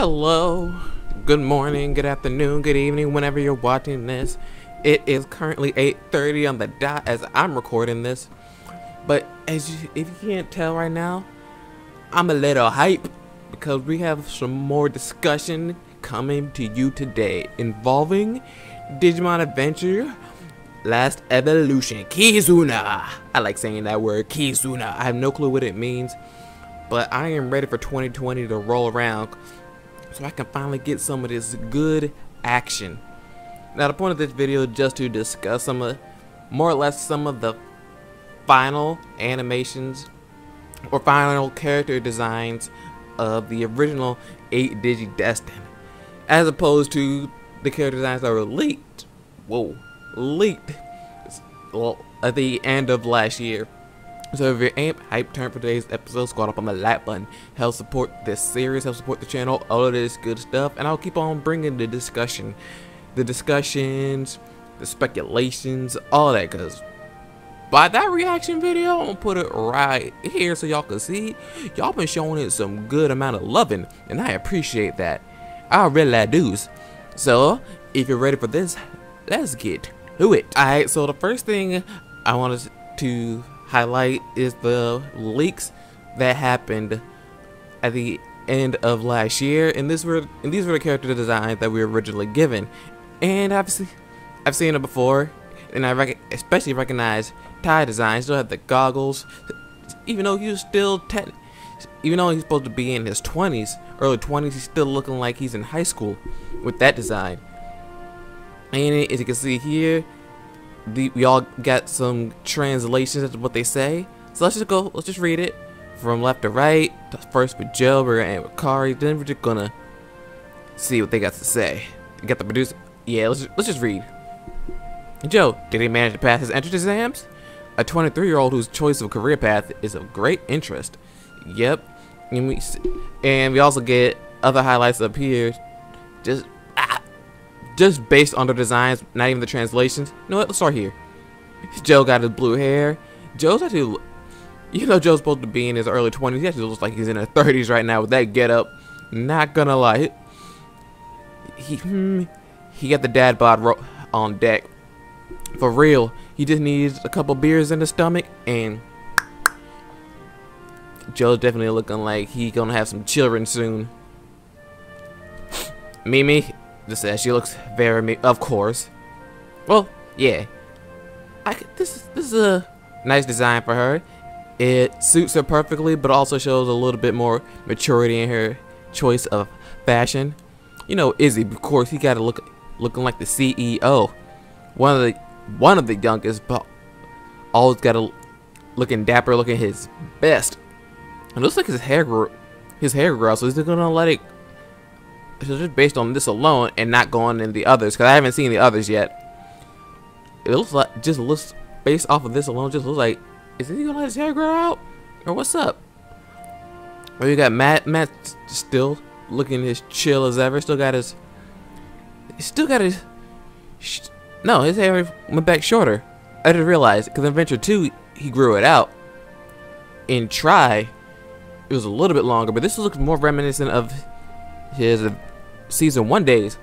Hello, good morning, good afternoon, good evening, whenever you're watching this. It is currently 8:30 on the dot as I'm recording this. But if you can't tell right now, I'm a little hype because we have some more discussion coming to you today involving Digimon Adventure Last Evolution Kizuna. I like saying that word, Kizuna. I have no clue what it means, but I am ready for 2020 to roll around so I can finally get some of this good action. Now the point of this video is just to discuss more or less some of the final animations or final character designs of the original 8 Digi Destin, as opposed to the character designs that were leaked. At the end of last year. So if you're hype turn for today's episode, squat up on the like button. Help support this series, help support the channel, all of this good stuff, and I'll keep on bringing the discussions, the speculations, all that. Cause by that reaction video, I'm gonna put it right here so y'all can see. Y'all been showing it some good amount of loving, and I appreciate that. I really do. So if you're ready for this, let's get to it. Alright, so the first thing I wanted to highlight is the leaks that happened at the end of last year, and these were the character designs that we were originally given. And I've seen it before, and I especially recognize Ty design. Still had the goggles, even though he's supposed to be in his 20s, early 20s, he's still looking like he's in high school with that design. And as you can see here, we all got some translations of what they say. So let's just read it from left to right. First with Joe, we're gonna end with Kari, then we're just gonna see what they got to say. You got the producer. Yeah, let's just read. Joe, did he manage to pass his entrance exams? A 23-year-old whose choice of career path is of great interest. Yep. And we also get other highlights up here, just based on the designs, not even the translations. You know what? Let's start here. Joe got his blue hair. Joe's actually, Joe's supposed to be in his early 20s. He actually looks like he's in his 30s right now with that getup. Not gonna lie. He got the dad bod on deck. For real. He just needs a couple beers in his stomach, and Joe's definitely looking like he's gonna have some children soon. Mimi, just says she looks very of course. Well, yeah. This is a nice design for her. It suits her perfectly, but also shows a little bit more maturity in her choice of fashion. Izzy, of course, he got to looking like the CEO. One of the youngest, but always got to looking dapper, looking his best. It looks like his hair grew out, so he's gonna let it. So just based on this alone and not going in the others, because I haven't seen the others yet. It looks like, based off of this alone, just looks like, is he gonna let his hair grow out, or what's up? Or you got Matt still looking as chill as ever. No, his hair went back shorter. I didn't realize, because in Adventure 2 he grew it out. In Try, it was a little bit longer, but this looks more reminiscent of his season 1 days.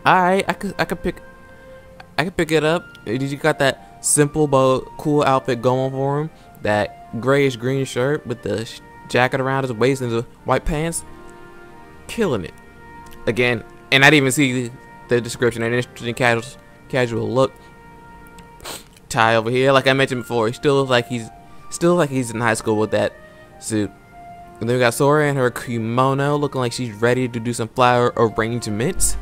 Alright, I could pick it up. You got that simple but cool outfit going for him. That grayish green shirt with the jacket around his waist and the white pants. Killing it. Again, and I didn't even see the description. An interesting casual look. Ty over here, like I mentioned before, he still looks like he's in high school with that suit. And then we got Sora in her kimono, looking like she's ready to do some flower arrangements.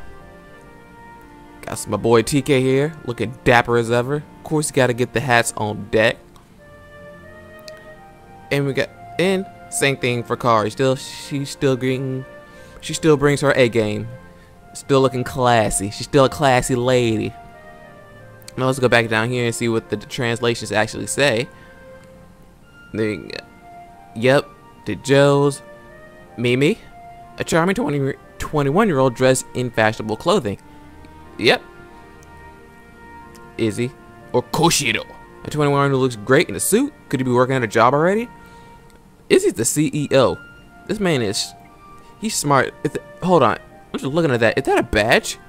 Got my boy TK here, looking dapper as ever. Of course, you gotta get the hats on deck. And same thing for Kari. She still brings her A game. Still looking classy. She's still a classy lady. Now let's go back down here and see what the translations actually say. Yep. The Joe's. Mimi, a charming 21-year-old dressed in fashionable clothing. Yep. Izzy, or Koshiro, a 21-year-old who looks great in a suit. Could he be working at a job already? Izzy's the CEO. This man is He's smart. Hold on. I'm just looking at that. Is that a badge?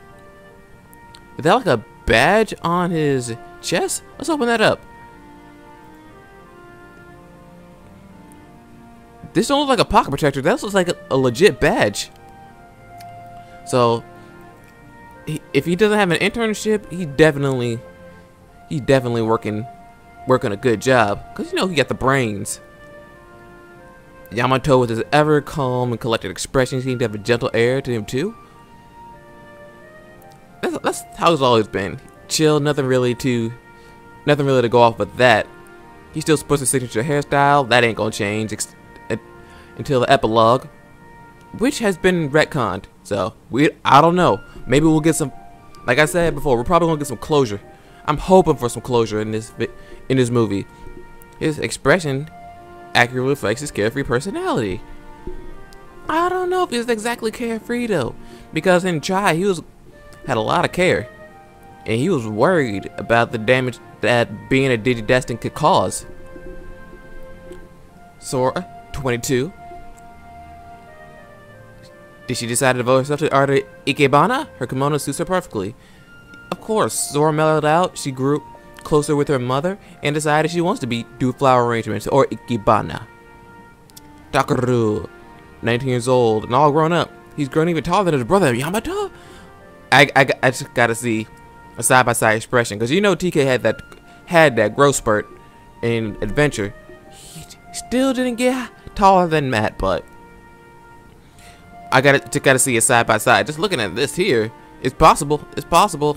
Is that like a badge on his chest? Let's open that up. This don't look like a pocket protector. That looks like a legit badge. So, if he doesn't have an internship, he definitely working a good job. Cause you know he got the brains. Yamato with his ever calm and collected expression seemed to have a gentle air to him too. That's how it's always been. Chill, nothing really to go off with that. He still sports his signature hairstyle. That ain't gonna change until the epilogue, which has been retconned. So I don't know. Maybe we'll get some. Like I said before, we're probably gonna get some closure. I'm hoping for some closure in this movie. His expression accurately reflects his carefree personality. I don't know if he's exactly carefree though, because in Chai he had a lot of care, and he was worried about the damage that being a Digidestined could cause. Sora, 22. Did she decide to devote herself to Arden Ikebana? Her kimono suits her perfectly. Of course, Sora mellowed out. She grew closer with her mother and decided she wants to do flower arrangements or Ikebana. Takaru, 19 years old and all grown up. He's grown even taller than his brother Yamato. I just gotta see a side-by-side expression, because you know TK had that growth spurt in Adventure. He still didn't get taller than Matt, but I gotta see it side by side. Just looking at this here, it's possible. It's possible.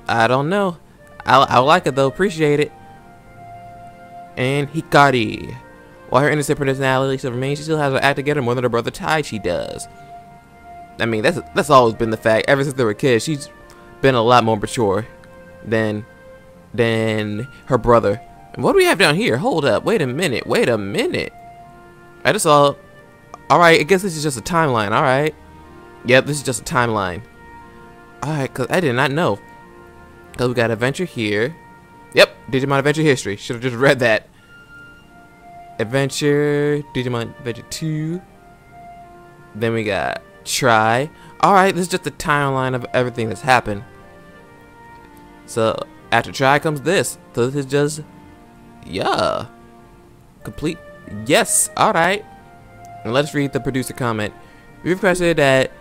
I don't know. I like it though. Appreciate it. And Hikari, while her innocent personality still remains, she still has her act together more than her brother Taichi does. I mean, that's always been the fact. Ever since they were kids, she's been a lot more mature than her brother. And what do we have down here? Hold up. Wait a minute. Wait a minute. I just saw. Alright, I guess this is just a timeline. Alright. Yep, this is just a timeline. Alright, because I did not know. Because we got Adventure here. Yep, Digimon Adventure History. Should have just read that. Adventure, Digimon Adventure 2. Then we got Try. Alright, this is just a timeline of everything that's happened. So, after Try comes this. So this is just, yeah. Complete, yes, alright. And let's read the producer comment. We requested that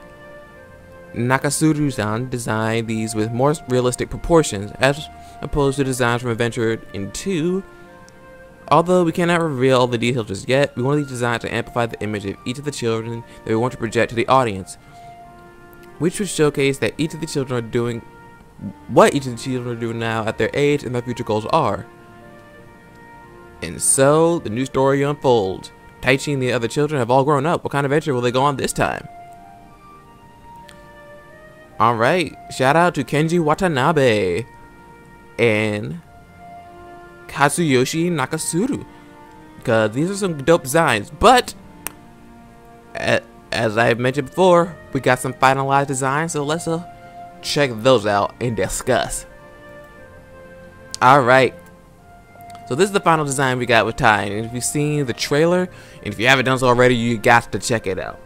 Nakasuru-san design these with more realistic proportions, as opposed to designs from Adventure in 2. Although we cannot reveal all the details just yet, we want these designs to amplify the image of each of the children that we want to project to the audience, which would showcase that each of the children are doing what each of the children are doing now at their age and their future goals are. And so the new story unfolds. Taichi and the other children have all grown up. What kind of adventure will they go on this time? Alright, shout out to Kenji Watanabe and Kazuyoshi Nakasuru, because these are some dope designs. But as I mentioned before, we got some finalized designs, so let's check those out and discuss. Alright, so this is the final design we got with Tai, and if you've seen the trailer, and if you haven't done so already, you got to check it out.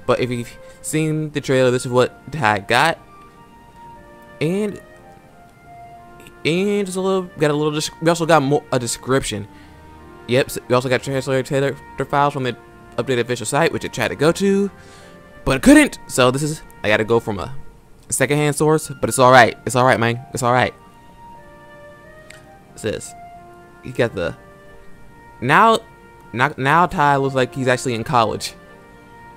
But if you've seen the trailer, this is what Tai got, and just a little, we also got a description. Yep, so we also got translator files from the updated official site, which I tried to go to, but I couldn't. So this is, I gotta go from a secondhand source, but it's alright. It's alright, man. It's alright. It says, he got the, now Tai looks like he's actually in college.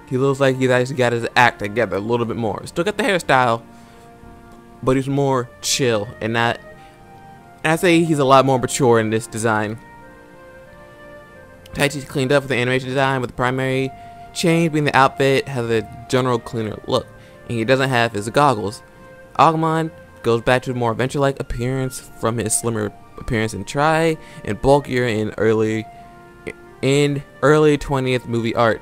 He looks like he's actually got his act together a little bit more. Still got the hairstyle, but he's more chill, and not, and I say he's a lot more mature in this design. Taichi's cleaned up with the animation design, with the primary change being the outfit has a general cleaner look, and he doesn't have his goggles. Agumon goes back to a more adventure-like appearance from his slimmer appearance in Try, and bulkier in early 20th movie art.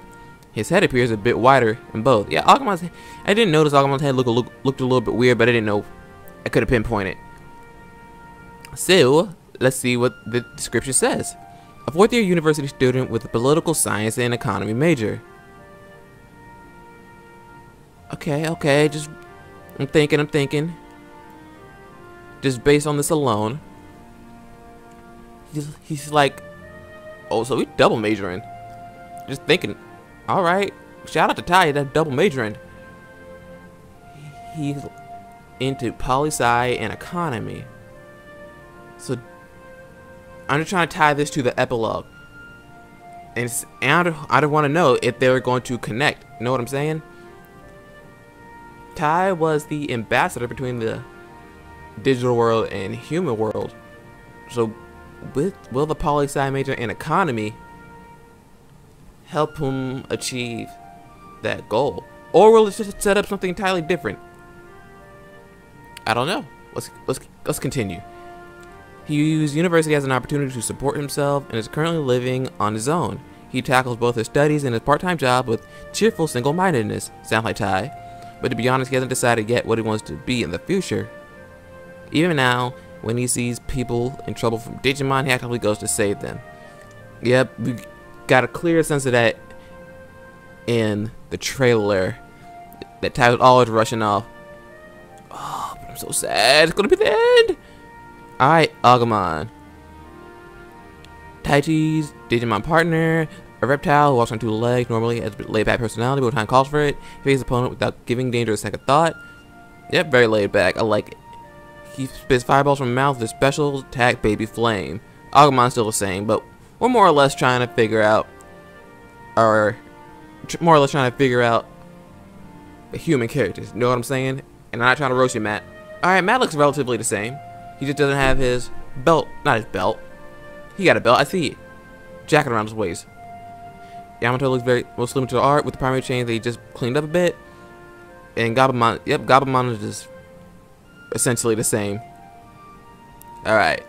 His head appears a bit wider in both. Yeah, Agumon's, I didn't notice Agumon's head looked a little bit weird, but I didn't know, I could have pinpointed. So, let's see what the description says. A fourth-year university student with a political science and economy major. Okay. Just I'm thinking. Just based on this alone, he's like, oh, so we double majoring. Just thinking, all right. Shout out to Ty, that double majoring. He's into poli-sci and economy. So I'm just trying to tie this to the epilogue, and I don't want to know if they were going to connect. You know what I'm saying? Ty was the ambassador between the digital world and human world. So will the poli-sci major in economy help him achieve that goal, or will it just set up something entirely different? I don't know. Let's continue. He used university as an opportunity to support himself and is currently living on his own. He tackles both his studies and his part-time job with cheerful single-mindedness. Sound like Ty. But to be honest, he hasn't decided yet what he wants to be in the future. Even now, when he sees people in trouble from Digimon, he actively goes to save them. Yep, we got a clear sense of that in the trailer. That Ty was always rushing off. Oh, but I'm so sad. It's gonna be the end. Alright, Agumon. Taichi's Digimon partner, a reptile who walks on two legs, normally has a laid-back personality, but when time calls for it, he faces his opponent without giving danger a second thought. Yep, very laid back. I like it. He spits fireballs from his mouth with his special attack, Baby Flame. Agumon's still the same, but we're more or less trying to figure out, the human characters. You know what I'm saying? And I'm not trying to roast you, Matt. Alright, Matt looks relatively the same. He just doesn't have his belt. Not his belt. He got a belt. I see it. Jacket around his waist. Yamato looks very most similar to the art with the primary chain that he just cleaned up a bit. And Gabumon, yep, Gabumon is just essentially the same. Alright.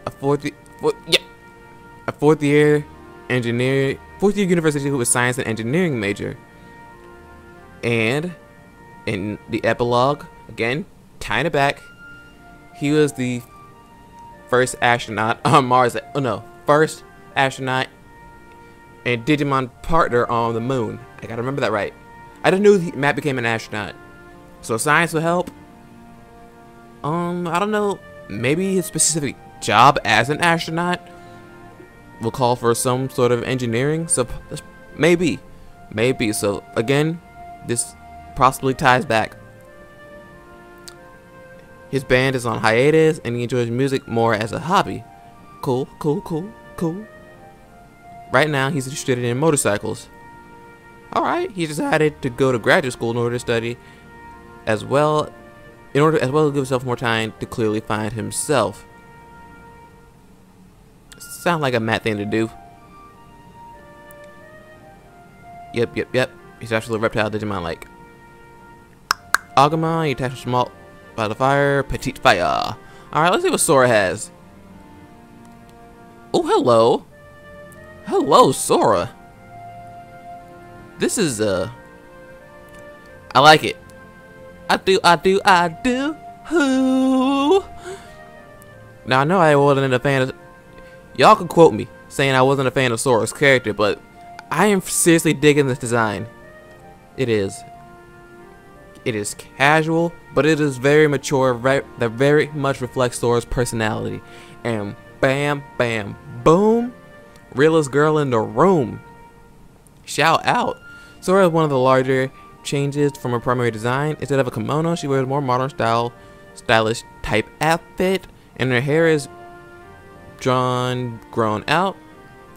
A fourth year university with science and engineering major. And in the epilogue, again, tying it back, he was the first astronaut on Mars. Oh no, first astronaut and Digimon partner on the moon. I gotta remember that right. I didn't know Matt became an astronaut. So science will help. I don't know. Maybe his specific job as an astronaut will call for some sort of engineering. So maybe. So again, this possibly ties back. His band is on hiatus and he enjoys music more as a hobby. Cool. Right now he's interested in motorcycles. Alright, he decided to go to graduate school in order to study as well to give himself more time to clearly find himself. Sounds like a Matt thing to do. Yep. He's actually a reptile Digimon like Agumon. He attacks small by the fire, petite fire. Alright, let's see what Sora has. Oh, hello, Sora. This is I like it. I do. Who? Now I know I wasn't a fan of. Y'all can quote me saying I wasn't a fan of Sora's character, but I am seriously digging this design. It is casual, but it is very mature. That very much reflects Sora's personality. And bam, bam, boom, realest girl in the room. Shout out. Sora is one of the larger changes from her primary design. Instead of a kimono, she wears a more modern stylish type outfit, and her hair is grown out.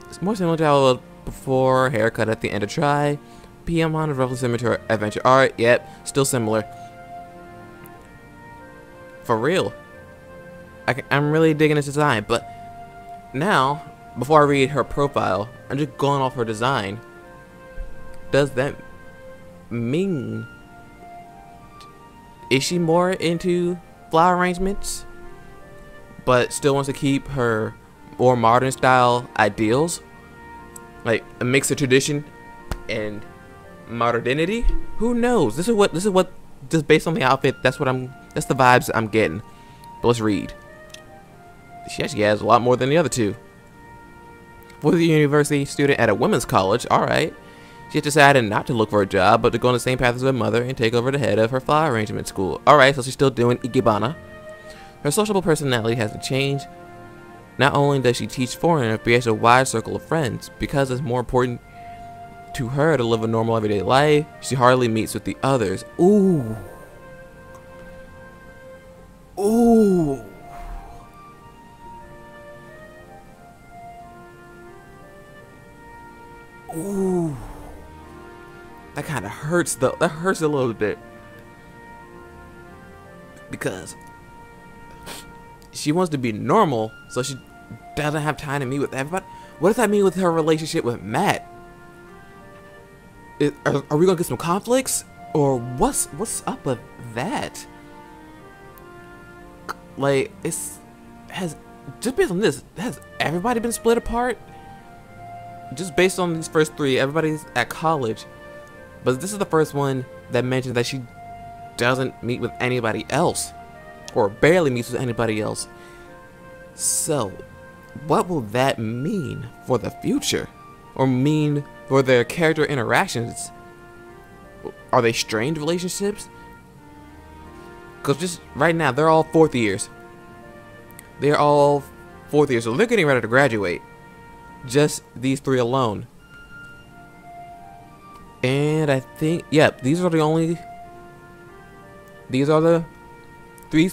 It's more similar to how it was before, haircut at the end of Try. Patamon is roughly similar to her adventure art. Yep, still similar. For real. I'm really digging this design, but now, before I read her profile, I'm just going off her design. Does that mean, is she more into flower arrangements but still wants to keep her more modern style ideals, like a mix of tradition and modernity? Who knows? This is what just based on the outfit, that's the vibes I'm getting. But let's read. She actually has a lot more than the other two. For the university student at a women's college, alright. She decided not to look for a job, but to go on the same path as her mother and take over the head of her flower arrangement school. Alright, so she's still doing Ikebana. Her sociable personality hasn't changed. Not only does she teach foreigners, but she has a wide circle of friends. Because it's more important to her to live a normal everyday life, she hardly meets with the others. Ooh. Ooh. Ooh. That kind of hurts though. That hurts a little bit. Because she wants to be normal, so she doesn't have time to meet with everybody. What does that mean with her relationship with Matt? Are we gonna get some conflicts? Or what's up with that? Like, has just based on this, has everybody been split apart? Just based on these first three, everybody's at college. But this is the first one that mentions that she doesn't meet with anybody else. Or barely meets with anybody else. So, what will that mean for the future? Or mean for their character interactions? Are they strained relationships? Because just right now, they're all fourth years. They're all fourth years, so they're getting ready to graduate. Just these three alone. And I think, yep, these are the only. These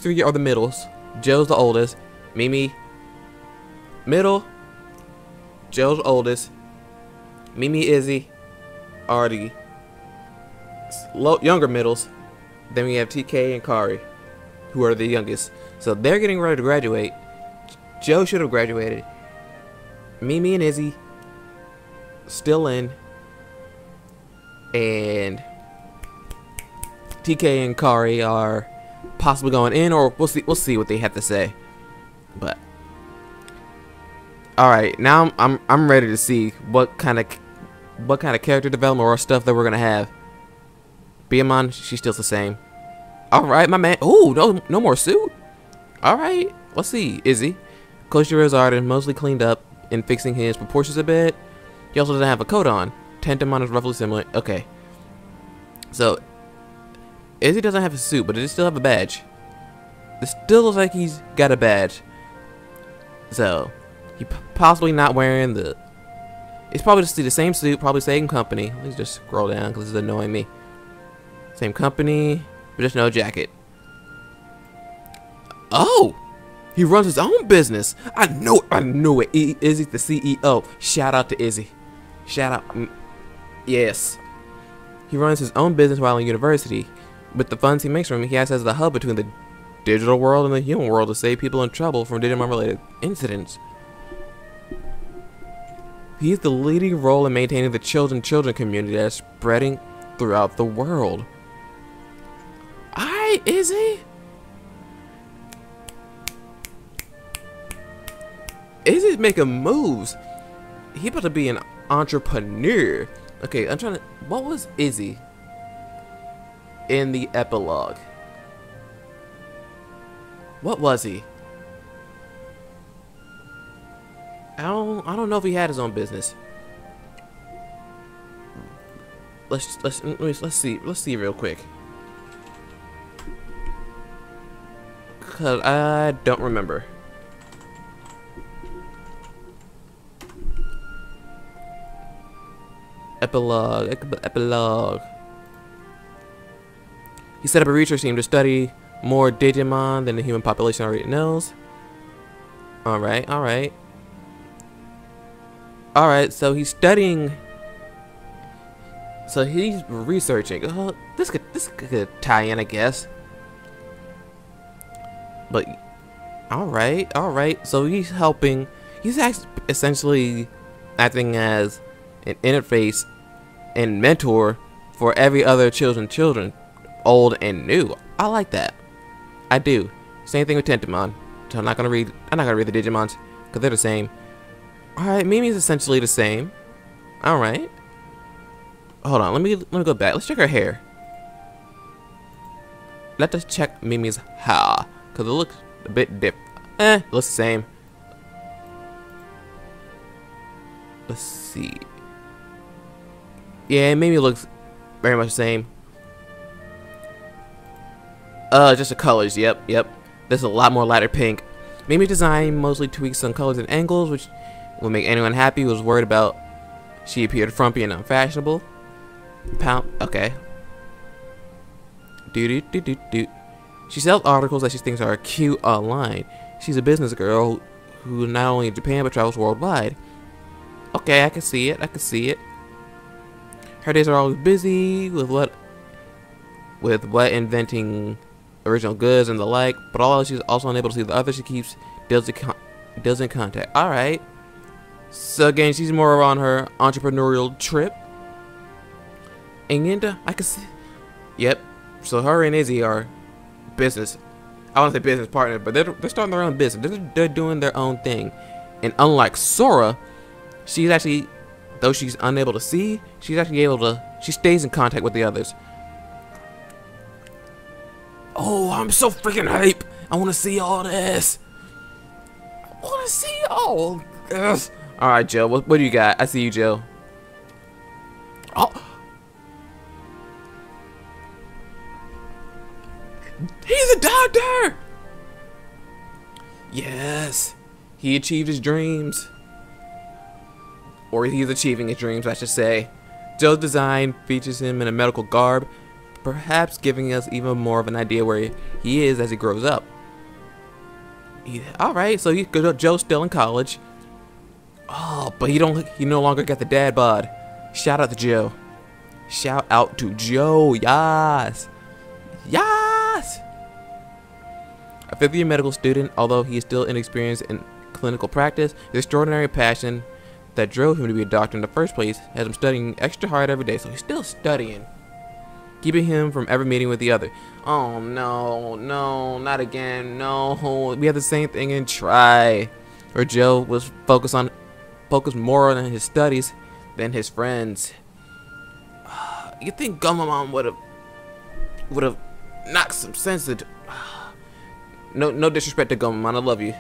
three are the middles. Joe's the oldest. Mimi, middle. Joe's oldest. Mimi, Izzy are the younger middles. Then we have TK and Kari, who are the youngest. So they're getting ready to graduate. Joe should have graduated. Mimi and Izzy still in. And TK and Kari are possibly going in, or we'll see what they have to say. But all right, now I'm ready to see what kind of character development or stuff that we're gonna have. Patamon, she's still the same. All right, my man. Oh, no more suit. All right, let's see. Izzy, Koshira's Arden, mostly cleaned up and fixing his proportions a bit. He also doesn't have a coat on. Tentamon is roughly similar. Okay. So, Izzy doesn't have a suit, but does he still have a badge? It still looks like he's got a badge. So, he possibly not wearing the. It's probably just the same suit, probably same company. Let's just scroll down because this is annoying me. Same company, but just no jacket. Oh! He runs his own business. I knew it. Izzy's the CEO. Shout out to Izzy. Shout out. Yes. He runs his own business while in university. With the funds he makes from it, he acts as the hub between the digital world and the human world to save people in trouble from Digimon-related incidents. He is the leading role in maintaining the children community that is spreading throughout the world. Alright, Izzy. Izzy's making moves. He about to be an entrepreneur. Okay, I'm trying to. What was Izzy in the epilogue? What was he? I don't know if he had his own business. Let's see real quick. Cause I don't remember. Epilogue. He set up a research team to study more Digimon than the human population already knows. Alright, so he's studying. So he's researching. This could tie in, I guess. But alright. So he's helping. He's essentially acting as an interface and mentor for every other children, old and new. I like that. I do. Same thing with Tentamon. So I'm not gonna read the Digimons because they're the same. Alright, Mimi's essentially the same. Alright. Hold on, let me go back. Let's check her hair. Let us check Mimi's hair. Cause it looks a bit different. It looks the same. Let's see. Yeah, it made me look very much the same. Just the colors. Yep. There's a lot more lighter pink. Made me design mostly tweaks some colors and angles, which would make anyone happy who was worried about she appeared frumpy and unfashionable. Pound. Okay. Do. She sells articles that she thinks are cute online. She's a business girl who not only in Japan but travels worldwide. Okay, I can see it. Her days are always busy with what inventing original goods and the like, but although she's also unable to see the others, she keeps deals in contact. Alright. So again, she's more on her entrepreneurial trip. And I can see. Yep. So her and Izzy are business. I want to say business partners, but they're starting their own business. They're doing their own thing. And unlike Sora, she's actually, though she's unable to see, she's actually able to. She stays in contact with the others. Oh, I'm so freaking hype! I want to see all this. I want to see all this. All right, Joe. What do you got? I see you, Joe. Oh. He's a doctor! Yes. He achieved his dreams. Or he's achieving his dreams, I should say. Joe's design features him in a medical garb, perhaps giving us even more of an idea where he is as he grows up. Alright, so Joe's still in college. Oh, but he no longer got the dad bod. Shout out to Joe. Shout out to Joe, yes! Yes! A fifth-year medical student, although he is still inexperienced in clinical practice, his extraordinary passion that drove him to be a doctor in the first place has him studying extra hard every day, so he's still studying, keeping him from ever meeting with the other. Oh no, not again, no. We had the same thing in Try, where Joe was focused more on his studies than his friends. You think Gumamon would have knocked some sense into. No disrespect to Gumamon, I love you.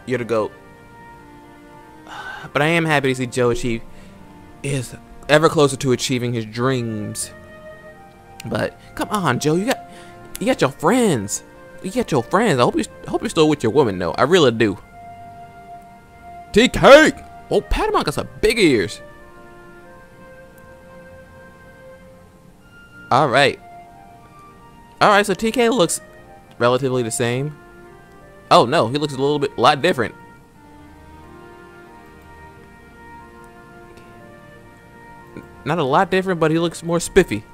You're the GOAT. But I am happy to see Joe is ever closer to achieving his dreams. But come on, Joe, you got your friends. You got your friends. I hope you're still with your woman, though. I really do. TK! Oh, Patamon got some big ears. Alright, so TK looks relatively the same. Oh no, he looks a lot different. Not a lot different, but he looks more spiffy.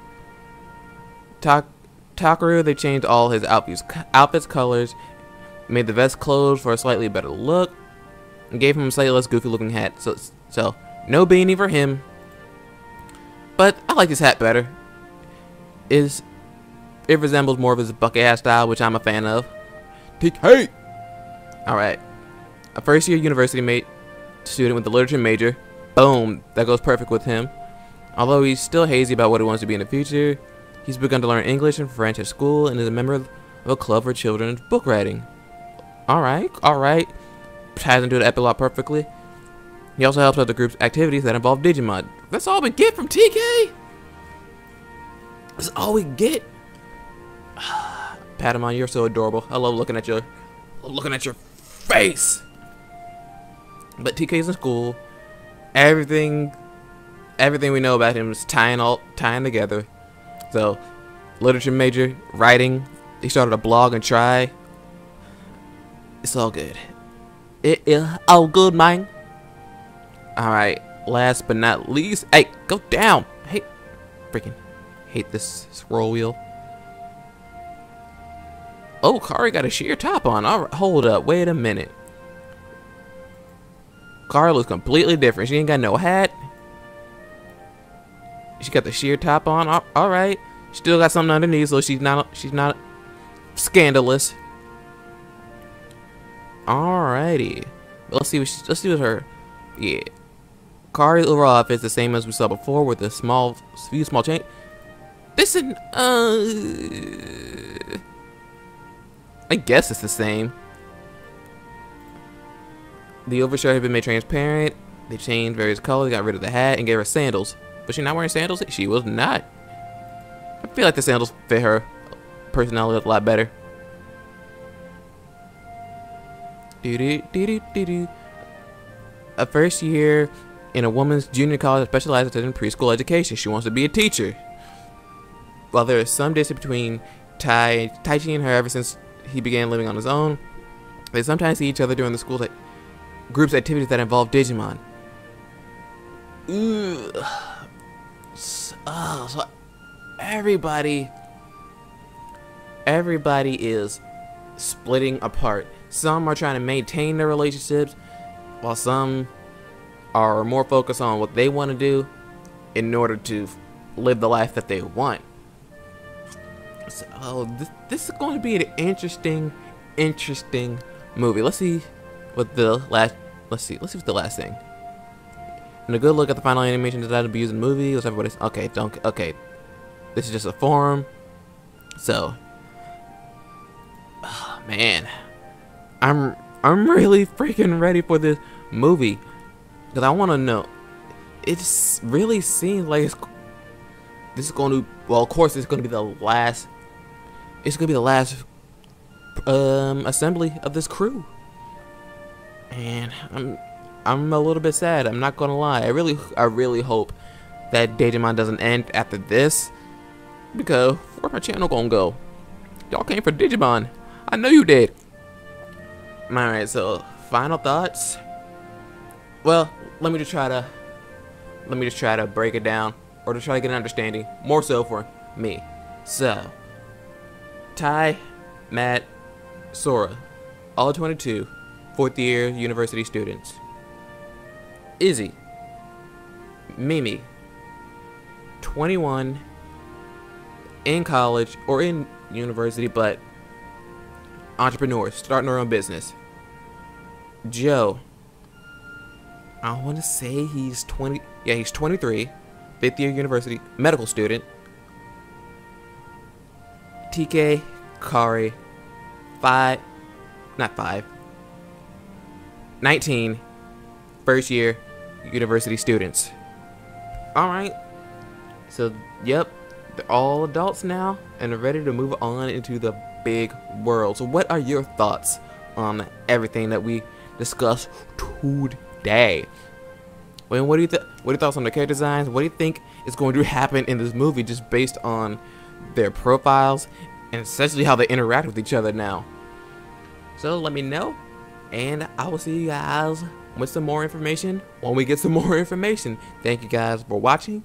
Takaru, they changed all his outfits colors, made the vest clothes for a slightly better look, and gave him a slightly less goofy looking hat. So no beanie for him. But I like his hat better. It resembles more of his bucket hat style, which I'm a fan of. TK! Alright. A first-year university student with a literature major. Boom! That goes perfect with him. Although he's still hazy about what he wants to be in the future, he's begun to learn English and French at school and is a member of a club for children's book writing. Alright. Ties into the epilogue perfectly. He also helps out the group's activities that involve Digimon. That's all we get from TK! That's all we get. Patamon, you're so adorable. I love looking at your face. But TK's in school. Everything we know about him is tying together. So, literature major, writing. He started a blog and Try. It's all good. It is all good, man. Alright, last but not least. Hey, go down. Hey, freaking hate this scroll wheel. Oh, Kari got a sheer top on. Alright, hold up. Wait a minute. Kari looks completely different. She ain't got no hat. She got the sheer top on. Alright. Still got something underneath, so she's not scandalous. Alrighty. Let's see what her. Yeah. Kari's overall outfit is the same as we saw before, with a few small change. This is I guess it's the same. The overshirt had been made transparent. They changed various colors, got rid of the hat, and gave her sandals. Was she not wearing sandals? She was not. I feel like the sandals fit her personality a lot better. A first year in a woman's junior college that specializes in preschool education. She wants to be a teacher. While there is some distance between Taichi and her ever since he began living on his own, they sometimes see each other during the school group's activities that involve Digimon. So everybody is splitting apart. Some are trying to maintain their relationships, while some are more focused on what they want to do in order to live the life that they want. So this is going to be an interesting movie. Let's see what the last thing. And a good look at the final animation design to be used in the movie. Let's everybody. Okay. This is just a forum. So, oh, man, I'm really freaking ready for this movie because I want to know. It just really seems like this is going to. Well, of course, it's going to be the last. It's going to be the last assembly of this crew, and I'm a little bit sad. I'm not gonna lie. I really hope that Digimon doesn't end after this, because where's my channel gonna go? Y'all came for Digimon. I know you did. Alright, so final thoughts. Well, let me just try to break it down, or to try to get an understanding, more so for me. So, Tai, Matt, Sora, all 22, 4th year university students. Izzy, Mimi, 21, in college or in university, but entrepreneur, starting her own business. Joe, I want to say he's 20. Yeah, he's 23, 5th year university, medical student. TK, Kari, 19, 1st year university students. Alright, so yep, they're all adults now and are ready to move on into the big world. So what are your thoughts on everything that we discussed today? Well, what are your thoughts on the character designs? What do you think is going to happen in this movie just based on their profiles and essentially how they interact with each other now? So let me know, and I will see you guys with some more information when we get some more information. Thank you guys for watching.